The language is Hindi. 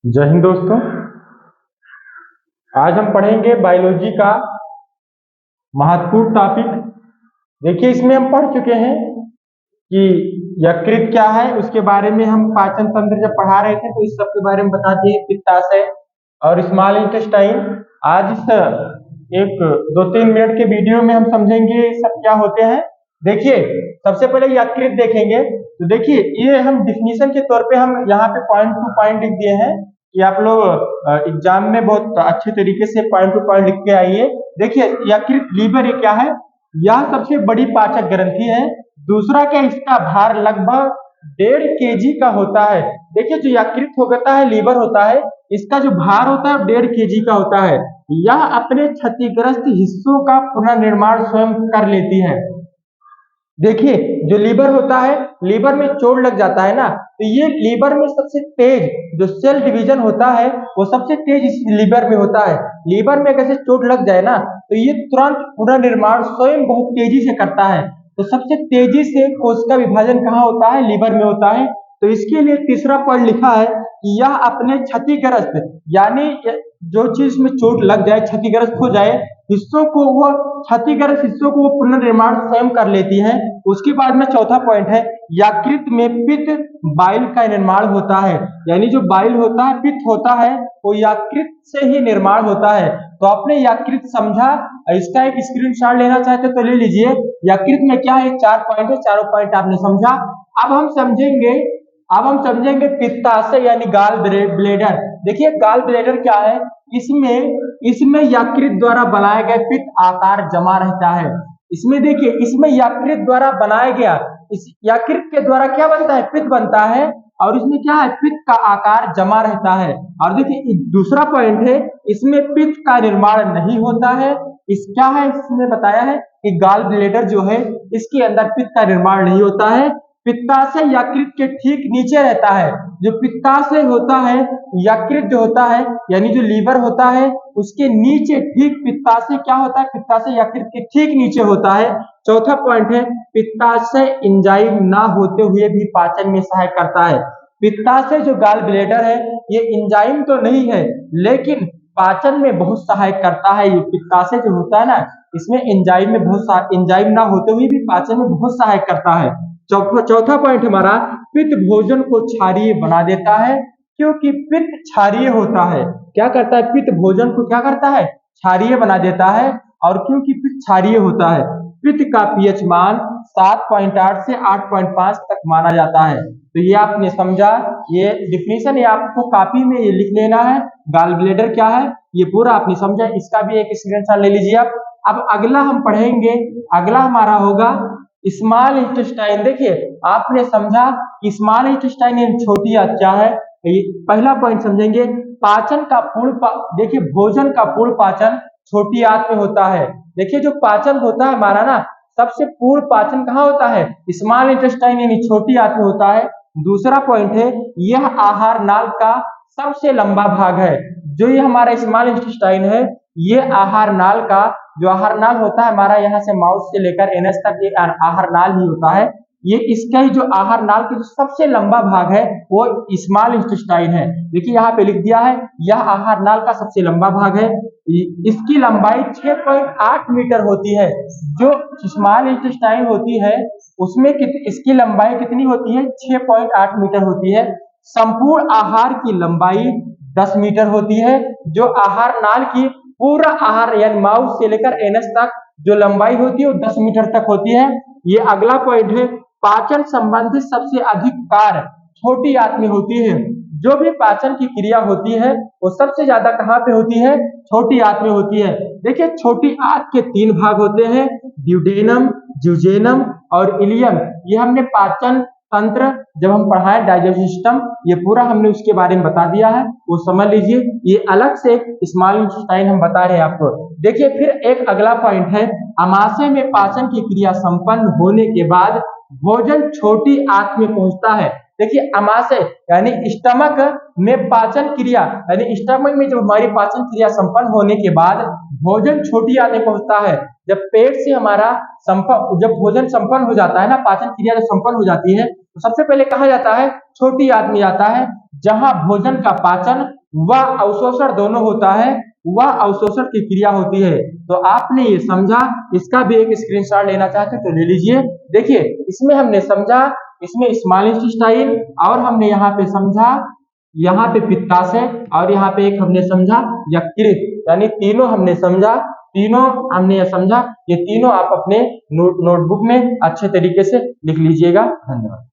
जय हिंद दोस्तों। आज हम पढ़ेंगे बायोलॉजी का महत्वपूर्ण टॉपिक। देखिए, इसमें हम पढ़ चुके हैं कि यकृत क्या है, उसके बारे में हम पाचन तंत्र जब पढ़ा रहे थे तो इस सब के बारे में बताते हैं, पित्ताशय और स्मॉल इंटेस्टाइन। आज इस एक 2-3 मिनट के वीडियो में हम समझेंगे सब क्या होते हैं। देखिए, सबसे पहले यकृत देखेंगे तो देखिए, ये हम डिफिनीशन के तौर पे हम यहाँ पे पॉइंट टू पॉइंट लिख दिए हैं कि आप लोग एग्जाम में बहुत अच्छे तरीके से पॉइंट टू पॉइंट लिख के आइए। देखिए, यकृत लीवर ये क्या है, यह सबसे बड़ी पाचक ग्रंथि है। दूसरा क्या, इसका भार लगभग 1.5 kg का होता है। देखिए, जो यकृत होता है, लीवर होता है, इसका जो भार होता है 1.5 kg का होता है। यह अपने क्षतिग्रस्त हिस्सों का पुनर्निर्माण स्वयं कर लेती है। देखिए, जो लीवर होता है, लीवर में चोट लग जाता है ना, तो ये लीवर में सबसे तेज जो सेल डिवीजन होता है वो सबसे तेज इस लीवर में होता है। लीवर में अगर चोट लग जाए ना तो ये तुरंत पुनर्निर्माण स्वयं बहुत तेजी से करता है। तो सबसे तेजी से कोश का विभाजन कहाँ होता है, लीवर में होता है। तो इसके लिए तीसरा पॉइंट लिखा है कि यह अपने क्षतिग्रस्त, यानी जो चीज में चोट लग जाए, क्षतिग्रस्त हो जाए हिस्सों को, वो क्षतिग्रस्त हिस्सों को वो पुनर्निर्माण स्वयं कर लेती है। उसके बाद में चौथा पॉइंट है, यकृत में पित्त बाइल का निर्माण होता है। यानी जो बाइल होता है, पित्त होता है, वो यकृत से ही निर्माण होता है। तो आपने यकृत समझा, इसका एक स्क्रीनशॉट लेना चाहते तो ले लीजिए। यकृत में क्या है, 4 पॉइंट है, चारों पॉइंट आपने समझा। अब हम समझेंगे पित्ताशय यानी गाल ब्लेडर। देखिए, गाल ब्लेडर क्या है, इसमें यकृत द्वारा बनाया गया पित्त आकार जमा रहता है। इसमें देखिए, इसमें यकृत द्वारा बनाया गया, इस यकृत के द्वारा क्या बनता है, पित्त बनता है, और इसमें क्या है, पित्त का आकार जमा रहता है। और देखिए, दूसरा पॉइंट है, इसमें पित्त का निर्माण नहीं होता है। इस क्या है, इसमें बताया है कि गाल ब्लेडर जो है, इसके अंदर पित्त का निर्माण नहीं होता है। पित्ताशय यकृत के ठीक नीचे रहता है। जो पित्ताशय होता है, यकृत जो होता है, यानी जो लीवर होता है, उसके नीचे ठीक पित्ताशय क्या होता है, पित्ताशय यकृत के ठीक नीचे होता है। चौथा पॉइंट है, पित्ताशय एंजाइम ना होते हुए भी पाचन में सहायता करता है। पित्ताशय जो गाल ब्लेडर है, ये एंजाइम तो नहीं है, लेकिन पाचन में बहुत सहायता करता है। ये पित्ताशय जो होता है ना, इसमें एंजाइम ना होते हुए भी पाचन में बहुत सहायता करता है। चौथा पॉइंट हमारा, पित्त भोजन को क्षारीय बना देता है, क्योंकि पित्त क्षारीय होता है। क्या करता है, पित्त भोजन को क्या करता है, क्षारीय बना देता है। और क्योंकि पित्त क्षारीय होता है, पित्त का पीएच मान 7.8 से 8.5 तक माना जाता है। तो ये आपने समझा, ये डिफिनीशन, ये आपको कॉपी में ये लिख लेना है। गाल ब्लेडर क्या है ये पूरा आपने समझा, इसका भी एक स्क्रीनशॉट ले लीजिए आप। अब अगला हम पढ़ेंगे, अगला हमारा होगा स्मॉल इंटेस्टाइन। देखिए, आपने समझा कि स्मॉल इंटेस्टाइन छोटी आंत क्या है। पहला पॉइंट समझेंगे, पाचन का देखिए, भोजन का पूर्ण पाचन छोटी आंत में होता है। देखिए, जो पाचन होता है हमारा ना, सबसे पूर्ण पाचन कहाँ होता है, स्मॉल इंटेस्टाइन यानी छोटी आंत में होता है। दूसरा पॉइंट है, यह आहार नाल का सबसे लंबा भाग है। जो ये हमारा स्मॉल इंटेस्टाइन है, ये आहार नाल का, जो आहार नाल होता है हमारा, यहाँ से माउथ से लेकर एनस तक ये आहार नाल ही होता है। ये इसका ही जो आहार नाल का जो सबसे लंबा भाग है वो स्मॉल इंटेस्टाइन है। देखिए, यहाँ पे लिख दिया है, यह आहार नाल का सबसे लंबा भाग है। इसकी लंबाई 6.8 मीटर होती है। जो स्मॉल इंटेस्टाइन होती है उसमें इसकी लंबाई कितनी होती है, 6.8 मीटर होती है। संपूर्ण आहार की लंबाई 10 मीटर होती है। जो आहार नाल की पूरा आहार यानी माउथ से लेकर एनस तक जो लंबाई होती है वो 10 मीटर तक होती है। ये अगला पॉइंट है, पाचन संबंधित सबसे अधिक कार्य छोटी आंत में होती है। जो भी पाचन की क्रिया होती है वो सबसे ज्यादा कहाँ पे होती है, छोटी आंत में होती है। देखिए, छोटी आंत के 3 भाग होते हैं, ड्यूडेनम, ज्यूजेनम और इलियम। ये हमने पाचन तंत्र जब हम पढ़ाए, डाइजेस्टिव सिस्टम, ये पूरा हमने उसके बारे में बता दिया है, वो समझ लीजिए। ये अलग से स्मॉल इंटेस्टाइन हम बता रहे हैं आपको। देखिए, फिर एक अगला पॉइंट है, अमाशय में पाचन की क्रिया संपन्न होने के बाद भोजन छोटी आंत में पहुंचता है। देखिए, अमाशय यानी स्टमक में पाचन क्रिया, यानी स्टमक में जब हमारी पाचन क्रिया संपन्न होने के बाद भोजन छोटी आंत में पहुंचता है। जब पेट से हमारा जब भोजन संपन्न हो जाता है ना, पाचन क्रिया जब संपन्न हो जाती है, तो सबसे पहले कहा जाता है छोटी आंत में जाता है, जहां भोजन का पाचन व अवशोषण दोनों होता है, वह अवशोषण की क्रिया होती है। तो आपने ये समझा, इसका भी एक स्क्रीनशॉट लेना चाहते तो ले लीजिए। देखिए इसमें हमने समझा, इसमें स्मॉल इंटेस्टाइन, और हमने यहाँ पे समझा यहाँ पे पित्ताशय, और यहाँ पे एक हमने समझा यकृत, यानी तीनों हमने समझा, तीनों हमने ये समझा। ये तीनों आप अपने नोटबुक में अच्छे तरीके से लिख लीजिएगा। धन्यवाद।